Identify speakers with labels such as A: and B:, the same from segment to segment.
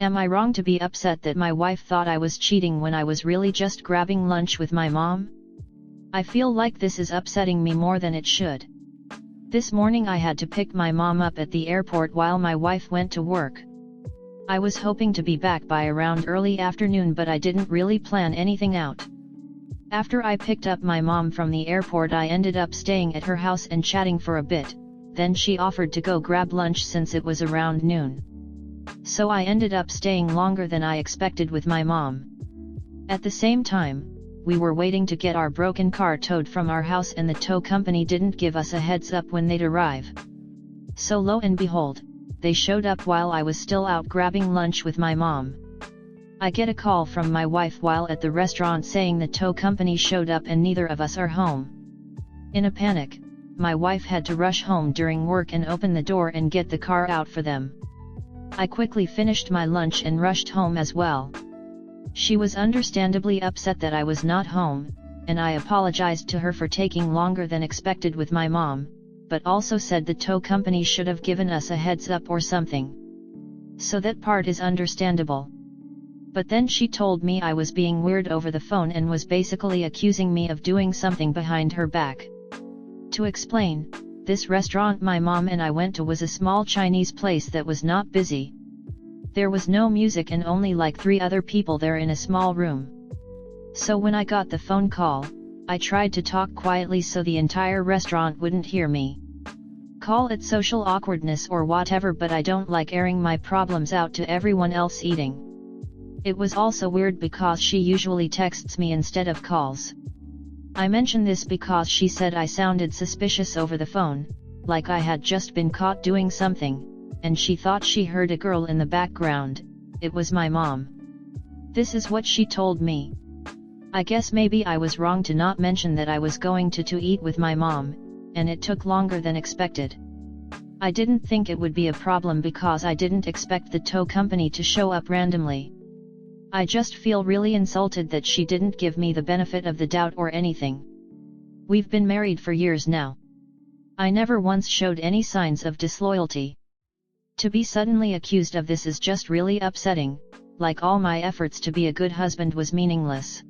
A: Am I wrong to be upset that my wife thought I was cheating when I was really just grabbing lunch with my mom? I feel like this is upsetting me more than it should. This morning I had to pick my mom up at the airport while my wife went to work. I was hoping to be back by around early afternoon, but I didn't really plan anything out. After I picked up my mom from the airport, I ended up staying at her house and chatting for a bit, then she offered to go grab lunch since it was around noon. So I ended up staying longer than I expected with my mom. At the same time, we were waiting to get our broken car towed from our house, and the tow company didn't give us a heads up when they'd arrive. So lo and behold, they showed up while I was still out grabbing lunch with my mom. I get a call from my wife while at the restaurant saying the tow company showed up and neither of us are home. In a panic, my wife had to rush home during work and open the door and get the car out for them. I quickly finished my lunch and rushed home as well. She was understandably upset that I was not home, and I apologized to her for taking longer than expected with my mom, but also said the tow company should have given us a heads up or something. So that part is understandable. But then she told me I was being weird over the phone and was basically accusing me of doing something behind her back. To explain, this restaurant my mom and I went to was a small Chinese place that was not busy. There was no music and only like 3 other people there in a small room. So when I got the phone call, I tried to talk quietly so the entire restaurant wouldn't hear me. Call it social awkwardness or whatever, but I don't like airing my problems out to everyone else eating. It was also weird because she usually texts me instead of calls. I mention this because she said I sounded suspicious over the phone, like I had just been caught doing something, and she thought she heard a girl in the background. It was my mom. This is what she told me. I guess maybe I was wrong to not mention that I was going to eat with my mom, and it took longer than expected. I didn't think it would be a problem because I didn't expect the tow company to show up randomly. I just feel really insulted that she didn't give me the benefit of the doubt or anything. We've been married for years now. I never once showed any signs of disloyalty. To be suddenly accused of this is just really upsetting, like all my efforts to be a good husband was meaningless.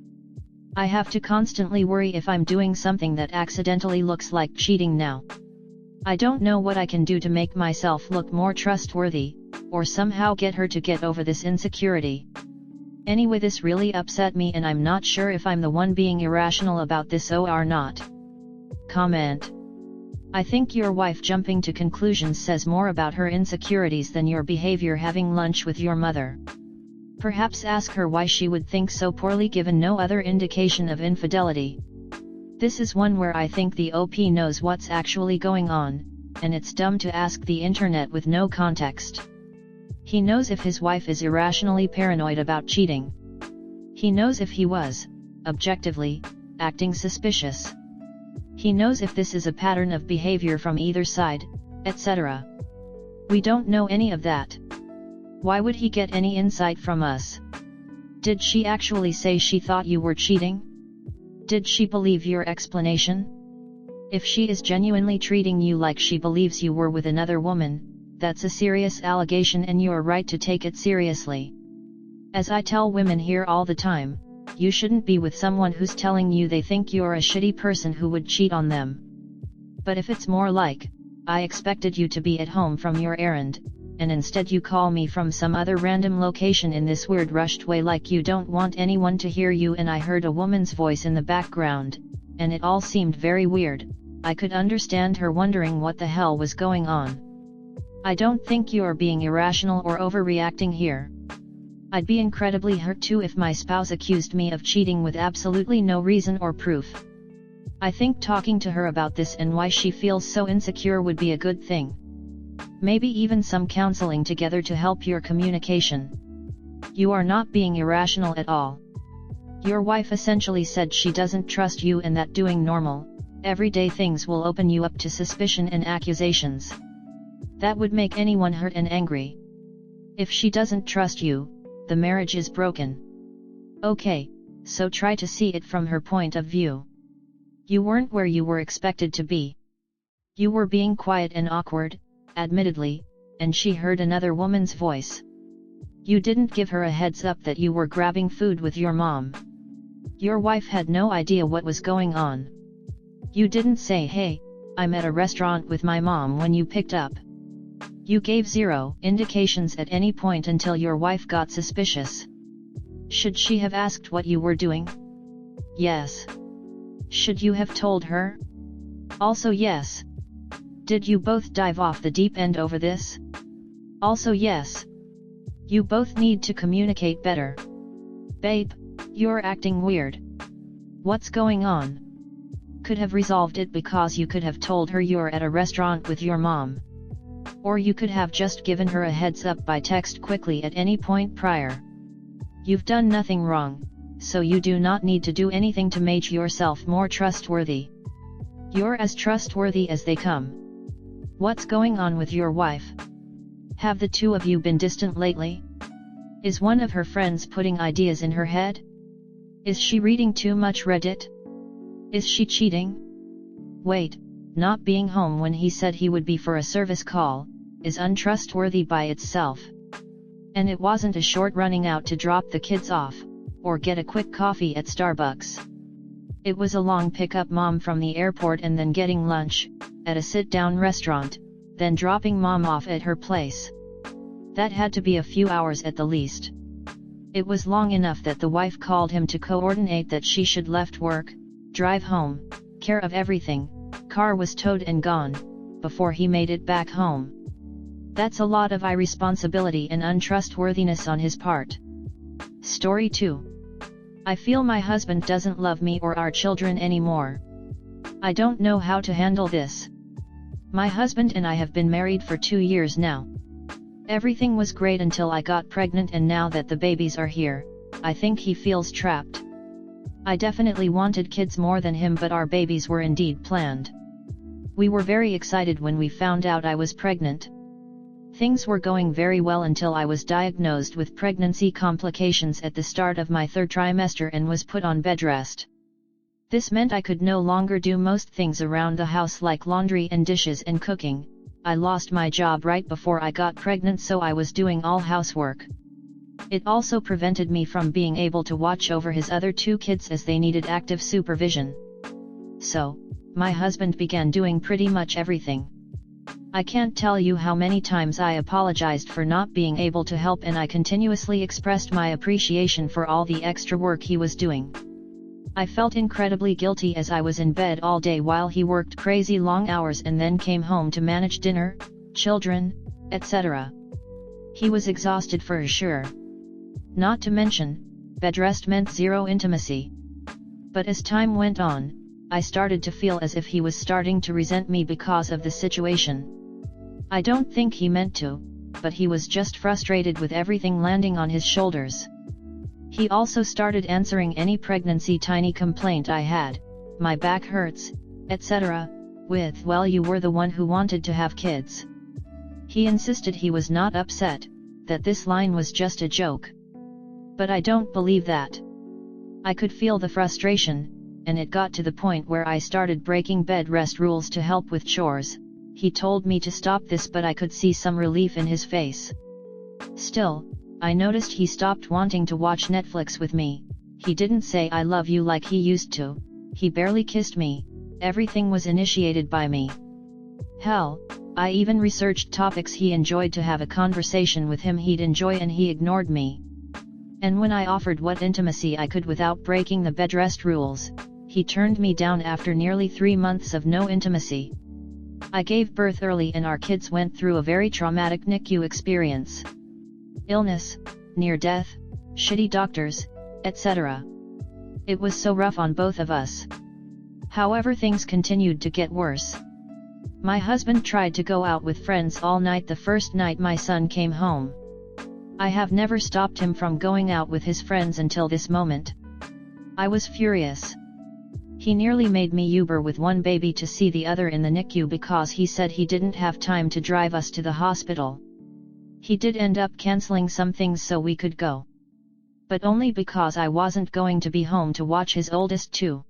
A: I have to constantly worry if I'm doing something that accidentally looks like cheating now. I don't know what I can do to make myself look more trustworthy, or somehow get her to get over this insecurity. Anyway, this really upset me and I'm not sure if I'm the one being irrational about this or not. Comment. I think your wife jumping to conclusions says more about her insecurities than your behavior having lunch with your mother. Perhaps ask her why she would think so poorly given no other indication of infidelity. This is one where I think the OP knows what's actually going on, and it's dumb to ask the internet with no context. He knows if his wife is irrationally paranoid about cheating. He knows if he was, objectively, acting suspicious. He knows if this is a pattern of behavior from either side, etc. We don't know any of that. Why would he get any insight from us? Did she actually say she thought you were cheating? Did she believe your explanation? If she is genuinely treating you like she believes you were with another woman, that's a serious allegation and you're right to take it seriously. As I tell women here all the time, you shouldn't be with someone who's telling you they think you're a shitty person who would cheat on them. But if it's more like, I expected you to be at home from your errand, and instead you call me from some other random location in this weird rushed way like you don't want anyone to hear you, and I heard a woman's voice in the background, and it all seemed very weird, I could understand her wondering what the hell was going on. I don't think you're being irrational or overreacting here. I'd be incredibly hurt too if my spouse accused me of cheating with absolutely no reason or proof. I think talking to her about this and why she feels so insecure would be a good thing. Maybe even some counseling together to help your communication. You are not being irrational at all. Your wife essentially said she doesn't trust you and that doing normal, everyday things will open you up to suspicion and accusations. That would make anyone hurt and angry. If she doesn't trust you, the marriage is broken. Okay, so try to see it from her point of view. You weren't where you were expected to be. You were being quiet and awkward, admittedly, and she heard another woman's voice. You didn't give her a heads up that you were grabbing food with your mom. Your wife had no idea what was going on. You didn't say, "Hey, I'm at a restaurant with my mom" when you picked up. You gave zero indications at any point until your wife got suspicious. Should she have asked what you were doing? Yes. Should you have told her? Also yes. Did you both dive off the deep end over this? Also yes. You both need to communicate better. Babe, you're acting weird. What's going on? Could have resolved it because you could have told her you're at a restaurant with your mom. Or you could have just given her a heads up by text quickly at any point prior. You've done nothing wrong, so you do not need to do anything to make yourself more trustworthy. You're as trustworthy as they come. What's going on with your wife? Have the two of you been distant lately? Is one of her friends putting ideas in her head? Is she reading too much Reddit? Is she cheating? Wait, not being home when he said he would be for a service call, is untrustworthy by itself. And it wasn't a short running out to drop the kids off, or get a quick coffee at Starbucks. It was a long pick-up mom from the airport and then getting lunch, at a sit-down restaurant, then dropping mom off at her place. That had to be a few hours at the least. It was long enough that the wife called him to coordinate that she should left work, drive home, care of everything, car was towed and gone, before he made it back home. That's a lot of irresponsibility and untrustworthiness on his part. Story 2. I feel my husband doesn't love me or our children anymore. I don't know how to handle this. My husband and I have been married for 2 years now. Everything was great until I got pregnant, and now that the babies are here, I think he feels trapped. I definitely wanted kids more than him, but our babies were indeed planned. We were very excited when we found out I was pregnant. Things were going very well until I was diagnosed with pregnancy complications at the start of my 3rd trimester and was put on bed rest. This meant I could no longer do most things around the house like laundry and dishes and cooking. I lost my job right before I got pregnant, so I was doing all housework. It also prevented me from being able to watch over his other 2 kids as they needed active supervision. So, my husband began doing pretty much everything. I can't tell you how many times I apologized for not being able to help, and I continuously expressed my appreciation for all the extra work he was doing. I felt incredibly guilty as I was in bed all day while he worked crazy long hours and then came home to manage dinner, children, etc. He was exhausted for sure. Not to mention, bed rest meant zero intimacy. But as time went on, I started to feel as if he was starting to resent me because of the situation. I don't think he meant to, but he was just frustrated with everything landing on his shoulders. He also started answering any pregnancy tiny complaint I had, "My back hurts," etc., with, "Well, you were the one who wanted to have kids." He insisted he was not upset, that this line was just a joke. But I don't believe that. I could feel the frustration, and it got to the point where I started breaking bed rest rules to help with chores. He told me to stop this, but I could see some relief in his face. Still, I noticed he stopped wanting to watch Netflix with me. He didn't say "I love you" like he used to. He barely kissed me. Everything was initiated by me. Hell, I even researched topics he enjoyed to have a conversation with him he'd enjoy, and he ignored me. And when I offered what intimacy I could without breaking the bed rest rules, he turned me down after nearly 3 months of no intimacy. I gave birth early and our kids went through a very traumatic NICU experience. Illness, near death, shitty doctors, etc. It was so rough on both of us. However, things continued to get worse. My husband tried to go out with friends all night the first night my son came home. I have never stopped him from going out with his friends until this moment. I was furious. He nearly made me Uber with one baby to see the other in the NICU because he said he didn't have time to drive us to the hospital. He did end up canceling some things so we could go. But only because I wasn't going to be home to watch his oldest two.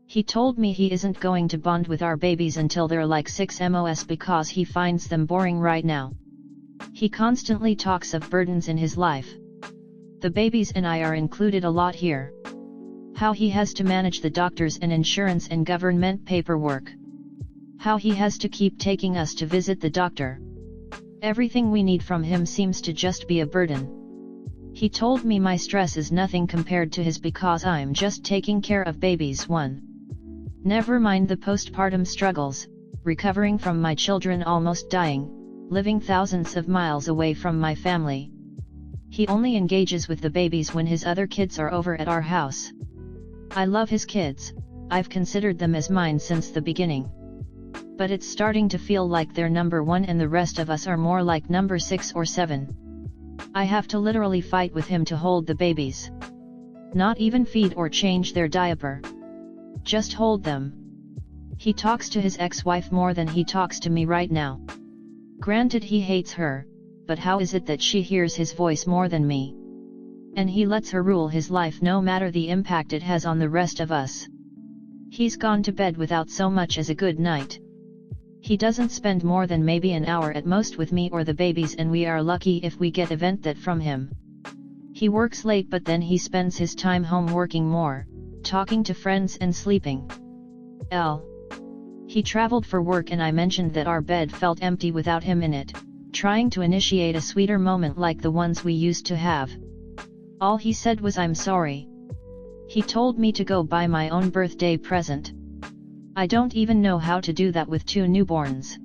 A: He told me he isn't going to bond with our babies until they're like 6 months because he finds them boring right now. He constantly talks of burdens in his life. The babies and I are included a lot here. How he has to manage the doctors and insurance and government paperwork. How he has to keep taking us to visit the doctor. Everything we need from him seems to just be a burden. He told me my stress is nothing compared to his because I'm just taking care of babies. 1. Never mind the postpartum struggles, recovering from my children almost dying, living thousands of miles away from my family. He only engages with the babies when his other kids are over at our house. I love his kids, I've considered them as mine since the beginning. But it's starting to feel like they're number 1 and the rest of us are more like number 6 or 7. I have to literally fight with him to hold the babies. Not even feed or change their diaper. Just hold them. He talks to his ex-wife more than he talks to me right now. Granted he hates her, but how is it that she hears his voice more than me? And he lets her rule his life no matter the impact it has on the rest of us. He's gone to bed without so much as a good night. He doesn't spend more than maybe an hour at most with me or the babies, and we are lucky if we get event that from him. He works late, but then he spends his time home working more, talking to friends and sleeping. He traveled for work and I mentioned that our bed felt empty without him in it, trying to initiate a sweeter moment like the ones we used to have. All he said was I'm sorry. He told me to go buy my own birthday present. I don't even know how to do that with 2 newborns.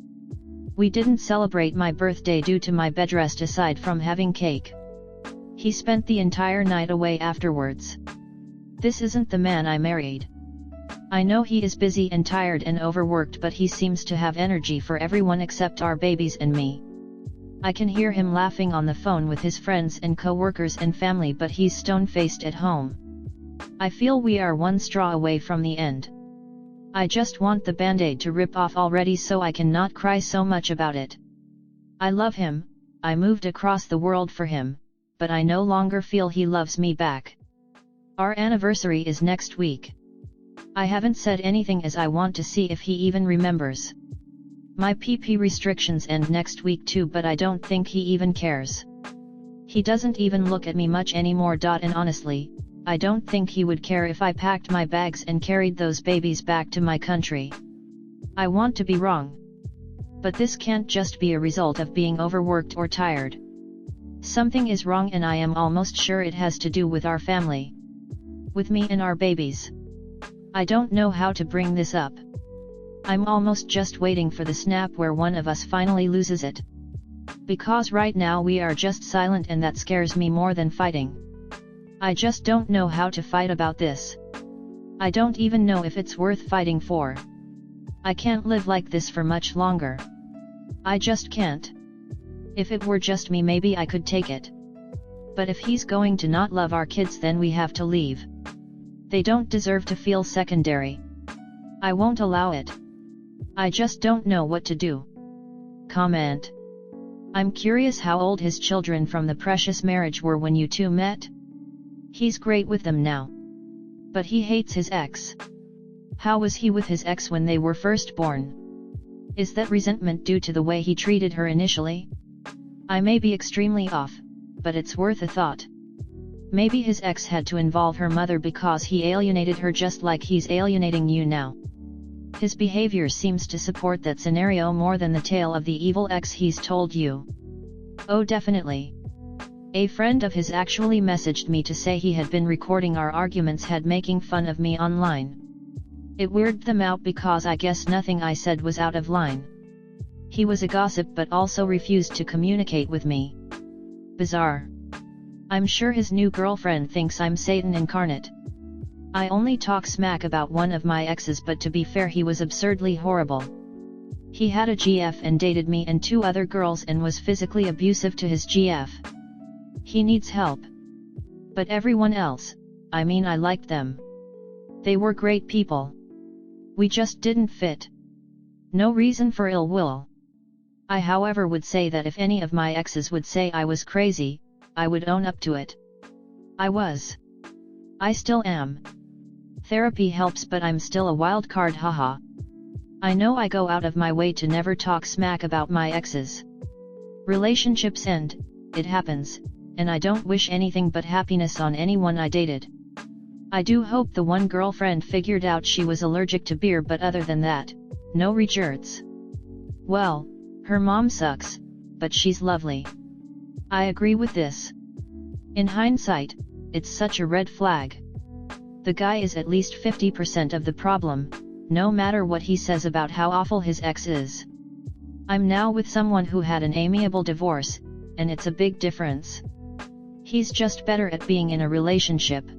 A: We didn't celebrate my birthday due to my bedrest aside from having cake. He spent the entire night away afterwards. This isn't the man I married. I know he is busy and tired and overworked, but he seems to have energy for everyone except our babies and me. I can hear him laughing on the phone with his friends and co-workers and family, but he's stone-faced at home. I feel we are one straw away from the end. I just want the band-aid to rip off already so I can not cry so much about it. I love him, I moved across the world for him, but I no longer feel he loves me back. Our anniversary is next week. I haven't said anything as I want to see if he even remembers. My PP restrictions end next week too, but I don't think he even cares. He doesn't even look at me much anymore. And honestly, I don't think he would care if I packed my bags and carried those babies back to my country. I want to be wrong. But this can't just be a result of being overworked or tired. Something is wrong, and I am almost sure it has to do with our family. With me and our babies. I don't know how to bring this up. I'm almost just waiting for the snap where one of us finally loses it. Because right now we are just silent, and that scares me more than fighting. I just don't know how to fight about this. I don't even know if it's worth fighting for. I can't live like this for much longer. I just can't. If it were just me, maybe I could take it. But if he's going to not love our kids, then we have to leave. They don't deserve to feel secondary. I won't allow it. I just don't know what to do. Comment. I'm curious how old his children from the precious marriage were when you two met? He's great with them now. But he hates his ex. How was he with his ex when they were first born? Is that resentment due to the way he treated her initially? I may be extremely off, but it's worth a thought. Maybe his ex had to involve her mother because he alienated her just like he's alienating you now. His behavior seems to support that scenario more than the tale of the evil ex he's told you. Oh, definitely. A friend of his actually messaged me to say he had been recording our arguments, had making fun of me online. It weirded them out because I guess nothing I said was out of line. He was a gossip but also refused to communicate with me. Bizarre. I'm sure his new girlfriend thinks I'm Satan incarnate. I only talk smack about one of my exes, but to be fair, he was absurdly horrible. He had a GF and dated me and 2 other girls and was physically abusive to his GF. He needs help. But everyone else, I mean, I liked them. They were great people. We just didn't fit. No reason for ill will. I, however, would say that if any of my exes would say I was crazy, I would own up to it. I was. I still am. Therapy helps, but I'm still a wild card, haha. I know I go out of my way to never talk smack about my exes. Relationships end, it happens, and I don't wish anything but happiness on anyone I dated. I do hope the one girlfriend figured out she was allergic to beer, but other than that, no regrets. Well, her mom sucks, but she's lovely. I agree with this. In hindsight, it's such a red flag. The guy is at least 50% of the problem, no matter what he says about how awful his ex is. I'm now with someone who had an amiable divorce, and it's a big difference. He's just better at being in a relationship.